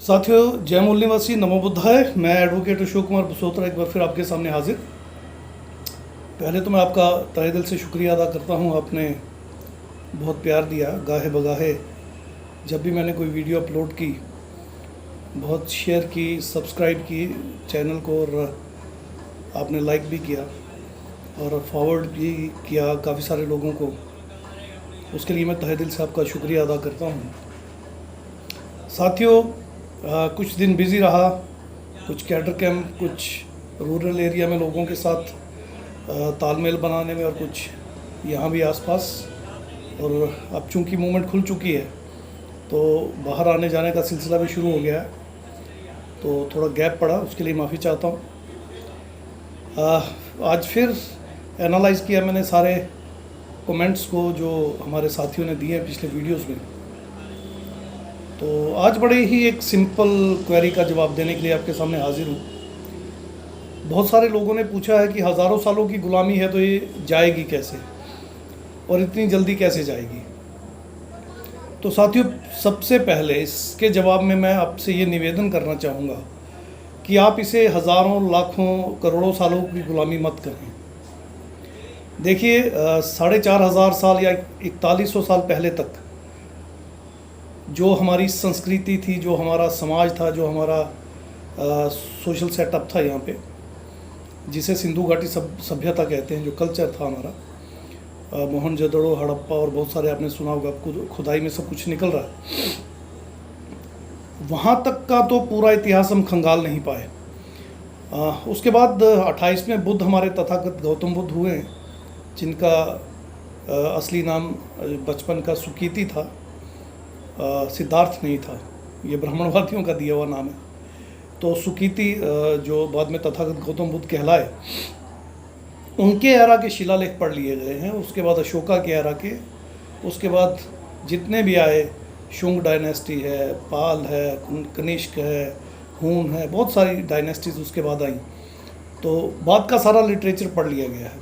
साथियों, जय मूल निवासी, नमो बुद्धाय। मैं एडवोकेट अशोक कुमार बसोत्रा एक बार फिर आपके सामने हाजिर। पहले तो मैं आपका तहे दिल से शुक्रिया अदा करता हूँ। आपने बहुत प्यार दिया गाहे बगाहे। जब भी मैंने कोई वीडियो अपलोड की, बहुत शेयर की, सब्सक्राइब की चैनल को, और आपने लाइक भी किया और फॉरवर्ड भी किया काफ़ी सारे लोगों को। उसके लिए मैं तहे दिल से आपका शुक्रिया अदा करता हूँ। साथियों, कुछ दिन बिज़ी रहा, कुछ कैडर कैंप, कुछ रूरल एरिया में लोगों के साथ तालमेल बनाने में, और कुछ यहाँ भी आसपास। और अब चूँकि मूवमेंट खुल चुकी है तो बाहर आने जाने का सिलसिला भी शुरू हो गया है, तो थोड़ा गैप पड़ा, उसके लिए माफ़ी चाहता हूँ। आज फिर एनालाइज़ किया मैंने सारे कमेंट्स को जो हमारे साथियों ने दिए हैं पिछले वीडियोज़ में। तो आज बड़े ही एक सिंपल क्वेरी का जवाब देने के लिए आपके सामने हाजिर हूँ। बहुत सारे लोगों ने पूछा है कि हज़ारों सालों की गुलामी है तो ये जाएगी कैसे, और इतनी जल्दी कैसे जाएगी। तो साथियों, सबसे पहले इसके जवाब में मैं आपसे ये निवेदन करना चाहूँगा कि आप इसे हज़ारों, लाखों, करोड़ों सालों की गुलामी मत करें। देखिए, 4,500 साल या 4100 साल पहले तक जो हमारी संस्कृति थी, जो हमारा समाज था, जो हमारा सोशल सेटअप था यहाँ पे, जिसे सिंधु घाटी सभ्यता कहते हैं, जो कल्चर था हमारा, मोहनजोदड़ो, हड़प्पा और बहुत सारे आपने सुना होगा, खुदाई में सब कुछ निकल रहा है। वहाँ तक का तो पूरा इतिहास हम खंगाल नहीं पाए। उसके बाद 28वें बुद्ध हमारे तथागत गौतम बुद्ध हुए, जिनका असली नाम बचपन का सुकीति था, सिद्धार्थ नहीं था। ये ब्राह्मणवादियों का दिया हुआ नाम है। तो सुकीति जो बाद में तथागत गौतम बुद्ध कहलाए, उनके एरा के शिलालेख पढ़ लिए गए हैं। उसके बाद अशोका के एरा के, उसके बाद जितने भी आए, शुंग डायनेस्टी है, पाल है, कनिष्क है, हून है, बहुत सारी डायनेस्टीज उसके बाद आई। तो बाद का सारा लिटरेचर पढ़ लिया गया है।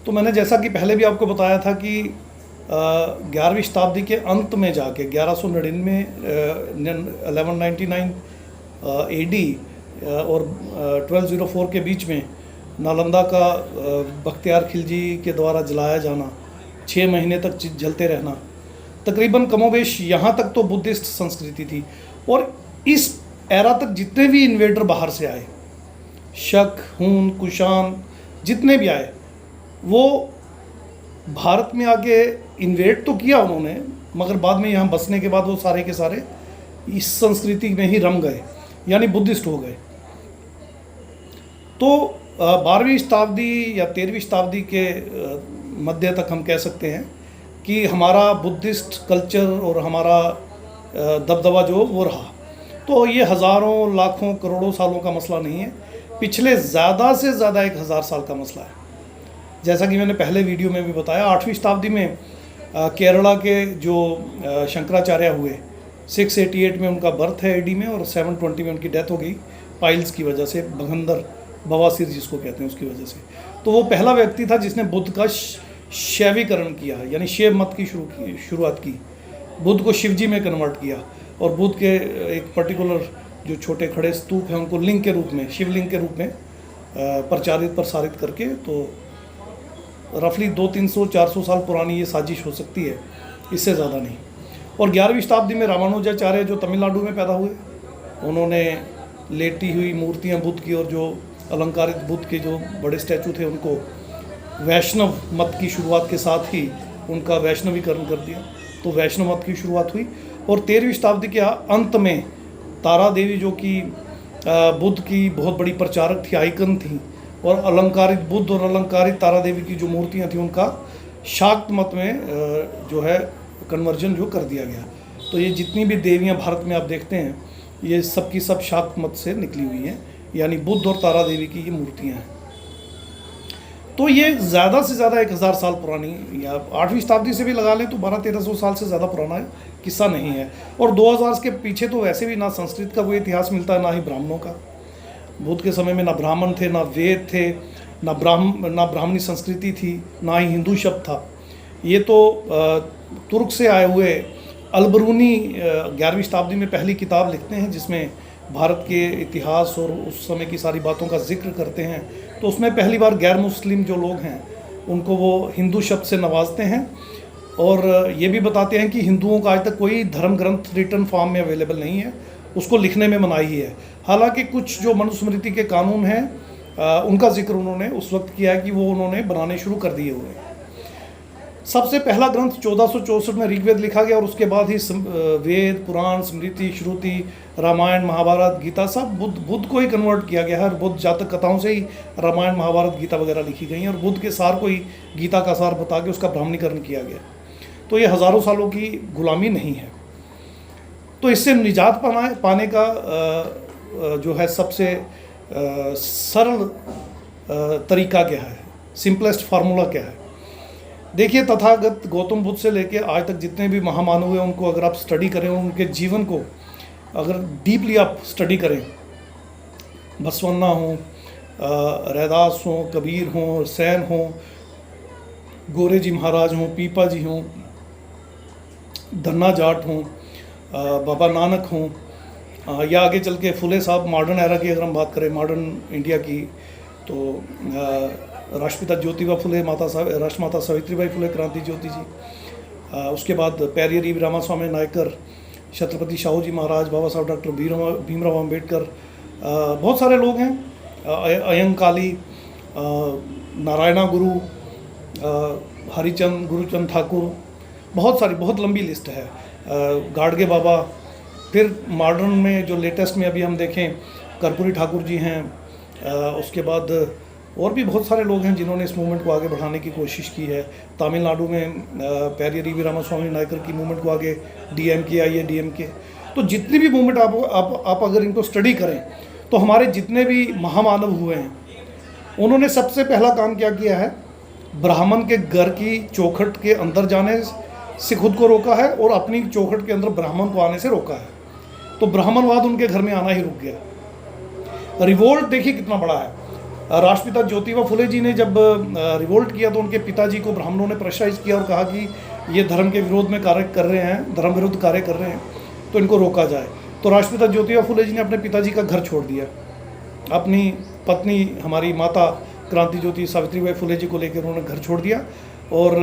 तो मैंने जैसा कि पहले भी आपको बताया था कि 11वीं शताब्दी के अंत में जाके 1199 1199 AD और 1204 के बीच में नालंदा का बख्तियार खिलजी के द्वारा जलाया जाना, 6 महीने तक जलते रहना, तकरीबन कमोबेश यहाँ तक तो बुद्धिस्ट संस्कृति थी। और इस एरा तक जितने भी इन्वेडर बाहर से आए, शक, हून, कुषाण, जितने भी आए, वो भारत में आके इन्वेड तो किया उन्होंने, मगर बाद में यहाँ बसने के बाद वो सारे के सारे इस संस्कृति में ही रम गए, यानी बुद्धिस्ट हो गए। तो 12वीं शताब्दी या 13वीं शताब्दी के मध्य तक हम कह सकते हैं कि हमारा बुद्धिस्ट कल्चर और हमारा दबदबा जो वो रहा। तो ये हज़ारों, लाखों, करोड़ों सालों का मसला नहीं है, पिछले ज़्यादा से ज़्यादा 1000 साल का मसला है। जैसा कि मैंने पहले वीडियो में भी बताया, 8वीं शताब्दी में केरला के जो शंकराचार्य हुए, 688 में उनका बर्थ है AD में, और 720 में उनकी डेथ हो गई पाइल्स की वजह से, भगंदर, बवासीर जिसको कहते हैं, उसकी वजह से। तो वो पहला व्यक्ति था जिसने बुद्ध का शैवीकरण किया, यानी शैव मत की शुरुआत की, बुद्ध को शिवजी में कन्वर्ट किया, और बुद्ध के एक पर्टिकुलर जो छोटे खड़े स्तूप हैं उनको लिंग के रूप में, शिवलिंग के रूप में प्रसारित करके। तो रफली 200-300-400 साल पुरानी ये साजिश हो सकती है, इससे ज़्यादा नहीं। और 11वीं शताब्दी में रामानुजाचार्य जो तमिलनाडु में पैदा हुए, उन्होंने लेटी हुई मूर्तियाँ बुद्ध की, और जो अलंकारित बुद्ध के जो बड़े स्टैचू थे, उनको वैष्णव मत की शुरुआत के साथ ही उनका वैष्णवीकरण कर दिया। तो वैष्णव मत की शुरुआत हुई। और 13वीं शताब्दी के अंत में तारा देवी, जो कि बुद्ध की बहुत बड़ी प्रचारक थी, आइकन थी, और अलंकारित बुद्ध और अलंकारित तारा देवी की जो मूर्तियाँ थी, उनका शाक्त मत में जो है कन्वर्जन जो कर दिया गया। तो ये जितनी भी देवियाँ भारत में आप देखते हैं, ये सब की सब शाक्त मत से निकली हुई हैं, यानी बुद्ध और तारा देवी की ये मूर्तियाँ हैं। तो ये ज़्यादा से ज़्यादा 1000 साल पुरानी, या 8वीं शताब्दी से भी लगा लें तो 1200-1300 साल से ज़्यादा पुराना किस्सा नहीं है। और 2000 के पीछे तो वैसे भी ना संस्कृत का कोई इतिहास मिलता है, ना ही ब्राह्मणों का। बुद्ध के समय में ना ब्राह्मण थे, ना वेद थे, ना ब्राह्मणी संस्कृति थी, ना ही हिंदू शब्द था। ये तो तुर्क से आए हुए अलबरूनी 11वीं शताब्दी में पहली किताब लिखते हैं जिसमें भारत के इतिहास और उस समय की सारी बातों का जिक्र करते हैं। तो उसमें पहली बार गैर मुस्लिम जो लोग हैं उनको वो हिंदू शब्द से नवाजते हैं और ये भी बताते हैं कि हिंदुओं का आज तक कोई धर्म ग्रंथ रिटन फॉर्म में अवेलेबल नहीं है, उसको लिखने में मनाही है। हालांकि कुछ जो मनुस्मृति के कानून हैं उनका जिक्र उन्होंने उस वक्त किया है कि वो उन्होंने बनाने शुरू कर दिए हुए हैं। सबसे पहला ग्रंथ 1464 में ऋग्वेद लिखा गया और उसके बाद ही वेद, पुराण, स्मृति, श्रुति, रामायण, महाभारत, गीता सब बुद्ध को ही कन्वर्ट किया गया है। और बुद्ध जातक कथाओं से ही रामायण, महाभारत, गीता वगैरह लिखी गई हैं और बुद्ध के सार को ही गीता का सार बता के उसका ब्राह्मणीकरण किया गया। तो ये हज़ारों सालों की गुलामी नहीं है। तो इससे निजात पाने का जो है सबसे सरल तरीका क्या है, सिंपलेस्ट फार्मूला क्या है? देखिए, तथागत गौतम बुद्ध से लेके आज तक जितने भी महामानव हैं उनको अगर आप स्टडी करें, उनके जीवन को अगर डीपली आप स्टडी करें, बसवन्ना हो, रैदास हो, कबीर हो, सैन हो, गोरे जी महाराज हों, पीपा जी हों, धन्ना जाट हों, बाबा नानक हों, या आगे चल के फुले साहब, मॉडर्न एरा की अगर हम बात करें, मॉडर्न इंडिया की, तो राष्ट्रपिता ज्योतिबा फुले, राष्ट्रमाता सावित्रीबाई फुले, क्रांति ज्योति जी, उसके बाद पेरियर ई रामास्वामी नायकर, छत्रपति शाहू जी महाराज, बाबा साहब डॉक्टर भीमराव अम्बेडकर, बहुत सारे लोग हैं, अयंकाली, नारायणा गुरु, हरिचंद, गुरुचंद ठाकुर, बहुत लंबी लिस्ट है, गाडगे बाबा। फिर मॉडर्न में जो लेटेस्ट में अभी हम देखें, कर्पूरी ठाकुर जी हैं, उसके बाद और भी बहुत सारे लोग हैं जिन्होंने इस मूवमेंट को आगे बढ़ाने की कोशिश की है। तमिलनाडु में पेरियर ई रामास्वामी नायकर की मूवमेंट को आगे DMK आई है, DMK। तो जितनी भी मूवमेंट आप अगर इनको स्टडी करें तो हमारे जितने भी महामानव हुए हैं उन्होंने सबसे पहला काम क्या किया है, ब्राह्मण के घर की चौखट के अंदर जाने से खुद को रोका है और अपनी चौखट के अंदर ब्राह्मण को आने से रोका है। तो ब्राह्मणवाद उनके घर में आना ही रुक गया। रिवोल्ट देखिए कितना बड़ा है। राष्ट्रपिता ज्योतिबा फुले जी ने जब रिवोल्ट किया तो उनके पिताजी को ब्राह्मणों ने प्रेशराइज किया और कहा कि ये धर्म के विरोध में कार्य कर रहे हैं, धर्म विरुद्ध कार्य कर रहे हैं, तो इनको रोका जाए। तो राष्ट्रपिता ज्योतिबा फुले जी ने अपने पिताजी का घर छोड़ दिया, अपनी पत्नी हमारी माता क्रांति ज्योति सावित्रीबाई फुले जी को लेकर उन्होंने घर छोड़ दिया और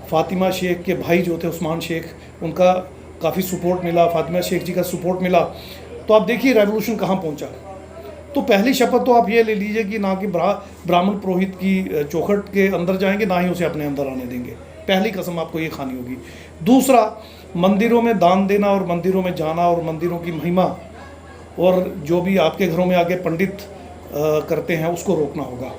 फातिमा शेख के भाई जो थे उस्मान शेख, उनका काफ़ी सपोर्ट मिला, फातिमा शेख जी का सपोर्ट मिला। तो आप देखिए रेवोल्यूशन कहाँ पहुँचा। तो पहली शपथ तो आप ये ले लीजिए कि ना कि ब्राह्मण पुरोहित की चौखट के अंदर जाएंगे, ना ही उसे अपने अंदर आने देंगे। पहली कसम आपको ये खानी होगी। दूसरा, मंदिरों में दान देना और मंदिरों में जाना और मंदिरों की महिमा और जो भी आपके घरों में आगे पंडित करते हैं उसको रोकना होगा।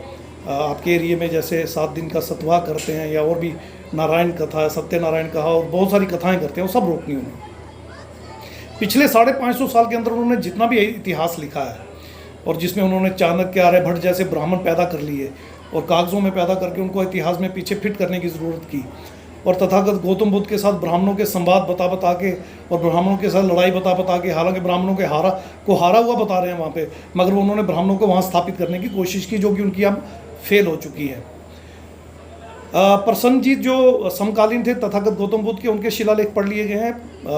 आपके एरिए में जैसे 7 दिन का सतवाह करते हैं या और भी नारायण कथा, सत्यनारायण कहा और बहुत सारी कथाएँ करते हैं, वो सब रोकनी होंगी। पिछले 550 साल के अंदर उन्होंने जितना भी इतिहास लिखा है और जिसमें उन्होंने चाणक्य, आर्यभट्ट जैसे ब्राह्मण पैदा कर लिए और कागज़ों में पैदा करके उनको इतिहास में पीछे फिट करने की ज़रूरत की, और तथागत गौतम बुद्ध के साथ ब्राह्मणों के संवाद बता के और ब्राह्मणों के साथ लड़ाई बता के, हालांकि ब्राह्मणों के हारा हुआ बता रहे हैं वहाँ पे, मगर उन्होंने ब्राह्मणों को वहाँ स्थापित करने की कोशिश की जो कि उनकी अब फेल हो चुकी है। प्रसन्नजीत जो समकालीन थे तथागत गौतम बुद्ध के, उनके शिलालेख पढ़ लिए गए हैं।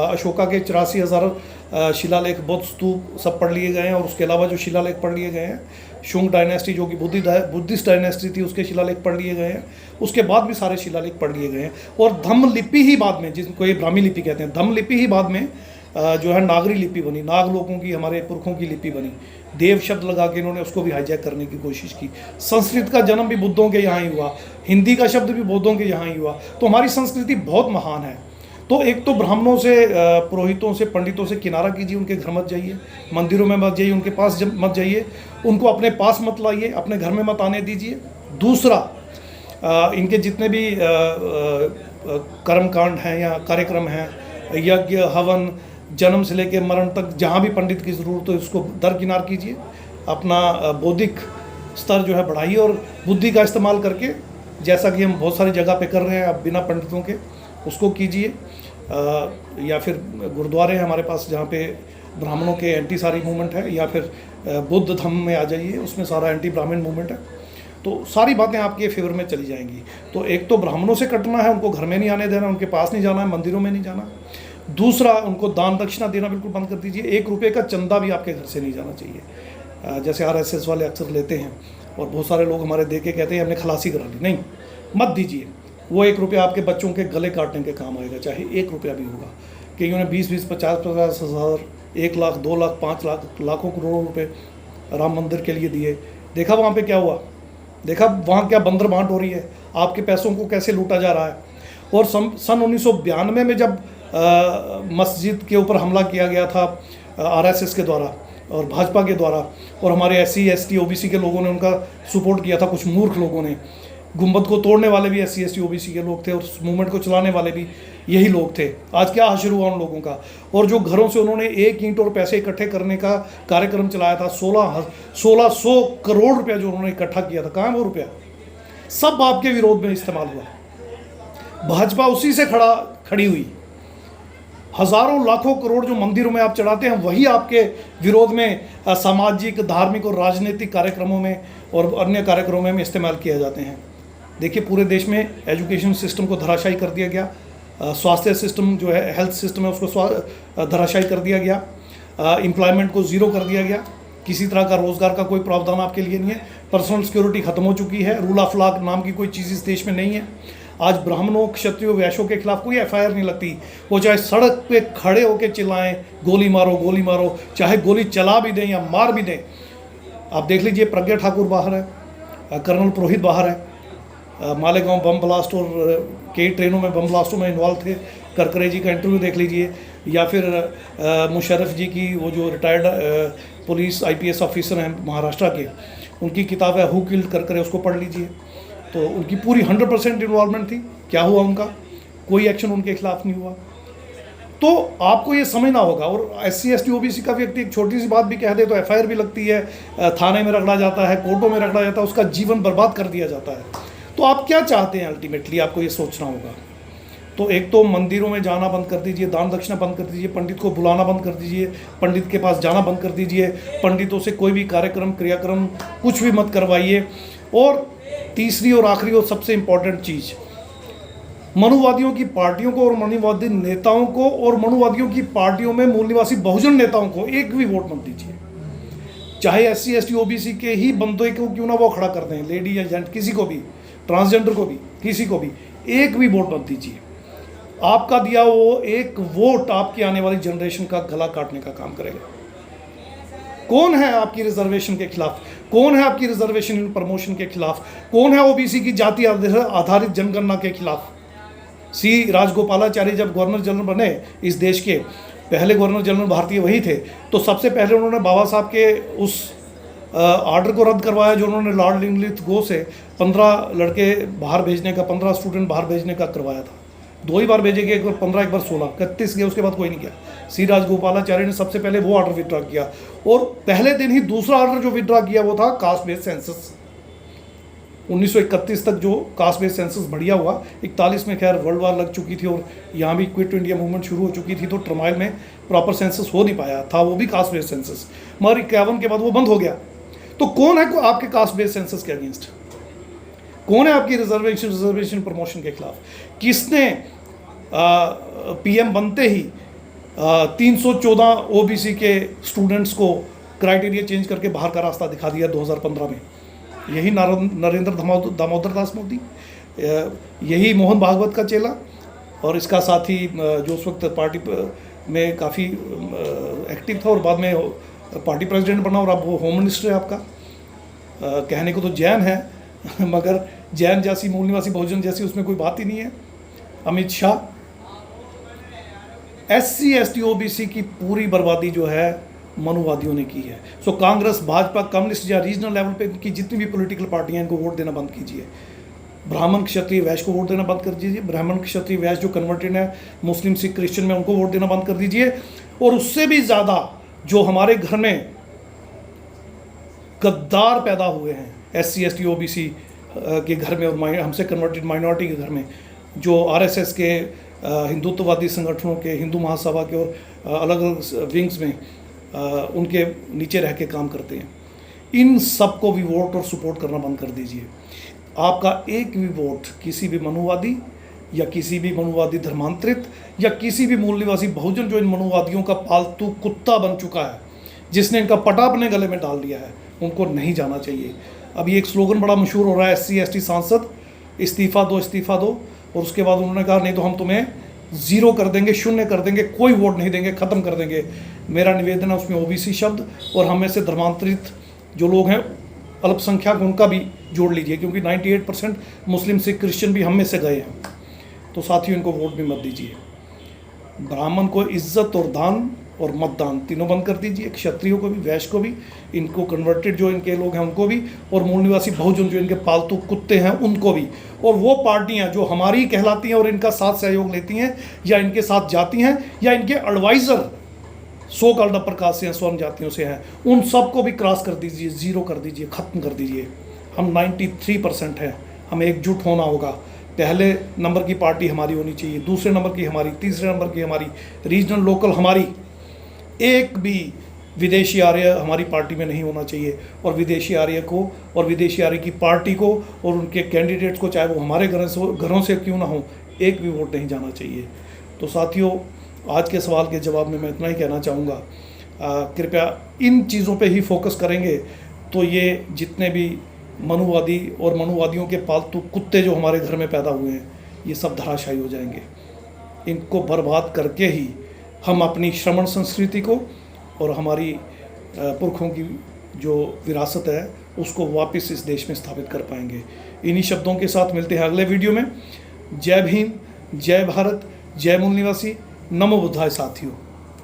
अशोका के 84,000 शिलालेख, बौद्ध स्तूप सब पढ़ लिए गए हैं और उसके अलावा जो शिलालेख पढ़ लिए गए हैं, शुंग डायनेस्टी जो कि बुद्धिस्ट डायनेस्टी थी उसके शिलालेख पढ़ लिए गए हैं। उसके बाद भी सारे शिलालेख पढ़ लिए गए हैं और धम्म लिपि ही बाद में, जिनको ये ब्राह्मी लिपि कहते हैं, धम्म लिपि ही बाद में जो है नागरी लिपि बनी, नाग लोगों की, हमारे पुरखों की लिपि बनी। देव शब्द लगा के इन्होंने उसको भी हाईजैक करने की कोशिश की। संस्कृत का जन्म भी बुद्धों के यहाँ ही हुआ, हिंदी का शब्द भी बौद्धों के यहाँ ही हुआ। तो हमारी संस्कृति बहुत महान है। तो एक तो ब्राह्मणों से, पुरोहितों से, पंडितों से किनारा कीजिए, उनके घर मत जाइए, मंदिरों में मत जाइए, उनके पास मत जाइए, उनको अपने पास मत लाइए, अपने घर में मत आने दीजिए। दूसरा, इनके जितने भी कर्मकांड हैं या कार्यक्रम हैं, यज्ञ, हवन, जन्म से लेकर मरण तक जहाँ भी पंडित की ज़रूरत हो उसको दरकिनार कीजिए। अपना बौद्धिक स्तर जो है बढ़ाइए और बुद्धि का इस्तेमाल करके, जैसा कि हम बहुत सारी जगह पे कर रहे हैं, आप बिना पंडितों के उसको कीजिए। या फिर गुरुद्वारे हैं हमारे पास जहाँ पे ब्राह्मणों के एंटी सारी मूवमेंट है, या फिर बुद्ध धम्म में आ जाइए, उसमें सारा एंटी ब्राह्मण मूवमेंट है। तो सारी बातें आपके फेवर में चली जाएंगी। तो एक तो ब्राह्मणों से कटना है, उनको घर में नहीं आने देना, उनके पास नहीं जाना है, मंदिरों में नहीं जाना। दूसरा, उनको दान दक्षिणा देना बिल्कुल बंद कर दीजिए। 1 रुपये का चंदा भी आपके घर से नहीं जाना चाहिए। जैसे RSS वाले अक्सर लेते हैं और बहुत सारे लोग हमारे दे के कहते हैं हमने खलासी करा ली, नहीं, मत दीजिए। वो 1 रुपया आपके बच्चों के गले काटने के काम आएगा, चाहे 1 रुपया भी होगा। कईयों ने 20-20, 50-50 हज़ार, 1 लाख, 2 लाख, 5 लाख, लाखों करोड़ों रुपए राम मंदिर के लिए दिए। देखा वहाँ पे क्या हुआ? देखा वहाँ क्या बंदर बांट हो रही है, आपके पैसों को कैसे लूटा जा रहा है। और सन 1992 में जब मस्जिद के ऊपर हमला किया गया था RSS के द्वारा और भाजपा के द्वारा, और हमारे SC ST OBC के लोगों ने उनका सपोर्ट किया था, कुछ मूर्ख लोगों ने। गुंबद को तोड़ने वाले भी SC ST OBC के लोग थे और उस मूवमेंट को चलाने वाले भी यही लोग थे। आज क्या हश्र हुआ उन लोगों का? और जो घरों से उन्होंने 1 ईंट और पैसे इकट्ठे करने का कार्यक्रम चलाया था, 1600 करोड़ रुपया जो उन्होंने इकट्ठा किया था, कहाँ है वो रुपया? सब आपके विरोध में इस्तेमाल हुआ। भाजपा उसी से खड़ी हुई। हजारों लाखों करोड़ जो मंदिरों में आप चढ़ाते हैं, वही आपके विरोध में सामाजिक, धार्मिक और राजनीतिक कार्यक्रमों में और अन्य कार्यक्रमों में इस्तेमाल किए जाते हैं। देखिए, पूरे देश में एजुकेशन सिस्टम को धराशायी कर दिया गया, स्वास्थ्य सिस्टम जो है, हेल्थ सिस्टम है, उसको धराशायी कर दिया गया, एम्प्लॉयमेंट को ज़ीरो कर दिया गया। किसी तरह का रोज़गार का कोई प्रावधान आपके लिए नहीं है। पर्सनल सिक्योरिटी खत्म हो चुकी है। रूल ऑफ लॉ नाम की कोई चीज़ इस देश में नहीं है। आज ब्राह्मणों, क्षत्रियों, वैश्यों के खिलाफ कोई FIR नहीं लगती। वो चाहे सड़क पे खड़े होकर चिल्लाएं गोली मारो, गोली मारो, चाहे गोली चला भी दें या मार भी दें। आप देख लीजिए, प्रज्ञा ठाकुर बाहर है, कर्नल पुरोहित बाहर है, मालेगांव बम ब्लास्ट और कई ट्रेनों में बम ब्लास्टों में इन्वॉल्व थे। करकरे जी का इंटरव्यू देख लीजिए, या फिर मुशर्रफ जी की, वो जो रिटायर्ड पुलिस IPS ऑफिसर हैं महाराष्ट्र के, उनकी किताब है हु किल्ड करकरे, उसको पढ़ लीजिए। तो उनकी पूरी 100% इन्वॉल्वमेंट थी। क्या हुआ उनका? कोई एक्शन उनके खिलाफ नहीं हुआ। तो आपको ये समझना होगा। और SC ST OBC का व्यक्ति एक छोटी सी बात भी कह दे तो FIR भी लगती है, थाने में रगड़ा जाता है, कोर्टों में रगड़ा जाता है, उसका जीवन बर्बाद कर दिया जाता है। तो आप क्या चाहते हैं? अल्टीमेटली आपको ये सोचना होगा। तो एक तो मंदिरों में जाना बंद कर दीजिए, दान दक्षिणा बंद कर दीजिए, पंडित को बुलाना बंद कर दीजिए, पंडित के पास जाना बंद कर दीजिए, पंडितों से कोई भी कार्यक्रम, क्रियाक्रम कुछ भी मत करवाइए। और तीसरी और आखिरी और सबसे इम्पॉर्टेंट चीज़, मनुवादियों की पार्टियों को और मनुवादी नेताओं को और मनुवादियों की पार्टियों में मूल निवासी बहुजन नेताओं को एक भी वोट मत दीजिए। चाहे SC ST OBC के ही बंदे को क्यों ना वो खड़ा कर दें, लेडी या जेंट, किसी को भी, ट्रांसजेंडर को भी, किसी को भी एक भी वोट मत दीजिए। आपका दिया वो एक वोट आपकी आने वाली जनरेशन का गला काटने का काम करेगा। कौन है आपकी रिजर्वेशन के खिलाफ? कौन है आपकी रिजर्वेशन इन प्रमोशन के खिलाफ? कौन है OBC की जाति आधारित जनगणना के खिलाफ? C राजगोपालाचारी जब गवर्नर जनरल बने इस देश के, पहले गवर्नर जनरल भारतीय वही थे, तो सबसे पहले उन्होंने बाबा साहब के उस ऑर्डर को रद्द करवाया जो उन्होंने लॉर्ड लिनलिथ गो से 15 लड़के बाहर भेजने का, 15 स्टूडेंट बाहर भेजने का करवाया था। 2 ही बार भेजे गए, एक बार 15, एक बार 16, 31 गए, उसके बाद कोई नहीं किया। C राजगोपालाचारी ने सबसे पहले वो ऑर्डर विड्रॉ किया, और पहले दिन ही दूसरा ऑर्डर जो विड्रॉ किया वो था कास्ट बेस्ड सेंसस। 1931 तक जो कास्ट बेस्ड सेंसस बढ़िया हुआ, 41 में खैर वर्ल्ड वार लग चुकी थी और यहाँ भी क्विट इंडिया मूवमेंट शुरू हो चुकी थी, तो टर्माइल में प्रॉपर सेंसस हो नहीं पाया था, वो भी कास्ट बेस्ड सेंसस। मगर 51 के बाद वो बंद हो गया। तो कौन है आपके कास्ट बेस्ड सेंसस के अगेंस्ट? कौन है आपकी रिजर्वेशन प्रमोशन के खिलाफ? किसने PM बनते ही 314 OBC के स्टूडेंट्स को क्राइटेरिया चेंज करके बाहर का रास्ता दिखा दिया 2015 में? यही नरेंद्र दामोदर दास मोदी, यही मोहन भागवत का चेला, और इसका साथी जो उस वक्त पार्टी में काफ़ी एक्टिव था और बाद में पार्टी प्रेसिडेंट बना और अब वो होम मिनिस्टर है आपका। कहने को तो जैन है मगर जैन जैसी, मूल निवासी बहुजन जैसी उसमें कोई बात ही नहीं है। Amit Shah, SC ST OBC की पूरी बर्बादी जो है मनुवादियों ने की है। सो कांग्रेस, भाजपा, कम्युनिस्ट या रीजनल लेवल पे की जितनी भी पॉलिटिकल पार्टियां, इनको वोट देना बंद कीजिए। ब्राह्मण, क्षत्रिय, वैश्य को वोट देना बंद कर दीजिए। ब्राह्मण, क्षत्रिय, वैश्य जो कन्वर्टेड है मुस्लिम, सिख, क्रिश्चियन में, उनको वोट देना बंद कर दीजिए। और उससे भी ज़्यादा जो हमारे घर में गद्दार पैदा हुए हैं SC ST OBC के घर में और हमसे कन्वर्टेड माइनॉरिटी के घर में, जो RSS के, हिंदुत्ववादी संगठनों के, हिंदू महासभा के और अलग अलग विंग्स में उनके नीचे रह के काम करते हैं, इन सब को भी वोट और सपोर्ट करना बंद कर दीजिए। आपका एक भी वोट किसी भी मनुवादी, या किसी भी मनुवादी धर्मांतरित या किसी भी मूल निवासी बहुजन जो इन मनुवादियों का पालतू कुत्ता बन चुका है, जिसने इनका पटा अपने गले में डाल दिया है, उनको नहीं जाना चाहिए। अभी एक स्लोगन बड़ा मशहूर हो रहा है, SC/ST सांसद इस्तीफ़ा दो, इस्तीफ़ा दो, और उसके बाद उन्होंने कहा नहीं तो हम तुम्हें ज़ीरो कर देंगे, शून्य कर देंगे, कोई वोट नहीं देंगे, ख़त्म कर देंगे। मेरा निवेदन है उसमें OBC शब्द और हम में से धर्मांतरित जो लोग हैं अल्पसंख्यक, उनका भी जोड़ लीजिए, क्योंकि 98% मुस्लिम, सिख, क्रिश्चियन भी हम में से गए हैं। तो साथियों, इनको वोट भी मत दीजिए। ब्राह्मण को इज्जत और दान और मतदान तीनों बंद कर दीजिए, क्षत्रियों को भी, वैश्य को भी, इनको कन्वर्टेड जो इनके लोग हैं उनको भी, और मूल निवासी बहुजन जो इनके पालतू कुत्ते हैं उनको भी। और वो पार्टियां जो हमारी कहलाती हैं और इनका साथ सहयोग लेती हैं या इनके साथ जाती हैं या इनके adviser so called upper caste से हैं, स्वर्ण जातियों से हैं, उन सबको भी क्रॉस कर दीजिए, ज़ीरो कर दीजिए, ख़त्म कर दीजिए। हम 93% हैं, हमें एकजुट होना होगा। पहले नंबर की पार्टी हमारी होनी चाहिए, दूसरे नंबर की हमारी, तीसरे नंबर की हमारी, रीजनल लोकल हमारी। एक भी विदेशी आर्य हमारी पार्टी में नहीं होना चाहिए, और विदेशी आर्य को और विदेशी आर्य की पार्टी को और उनके कैंडिडेट्स को, चाहे वो हमारे घरों से क्यों ना हो, एक भी वोट नहीं जाना चाहिए। तो साथियों, आज के सवाल के जवाब में मैं इतना ही कहना चाहूँगा, कृपया इन चीज़ों पे ही फोकस करेंगे तो ये जितने भी मनुवादी और मनुवादियों के पालतू कुत्ते जो हमारे घर में पैदा हुए हैं, ये सब धराशायी हो जाएंगे। इनको बर्बाद करके ही हम अपनी श्रमण संस्कृति को और हमारी पुरखों की जो विरासत है उसको वापस इस देश में स्थापित कर पाएंगे। इन्हीं शब्दों के साथ मिलते हैं अगले वीडियो में। जय भीम, जय भारत, जय मूल निवासी, नमो बुद्धाय साथियों।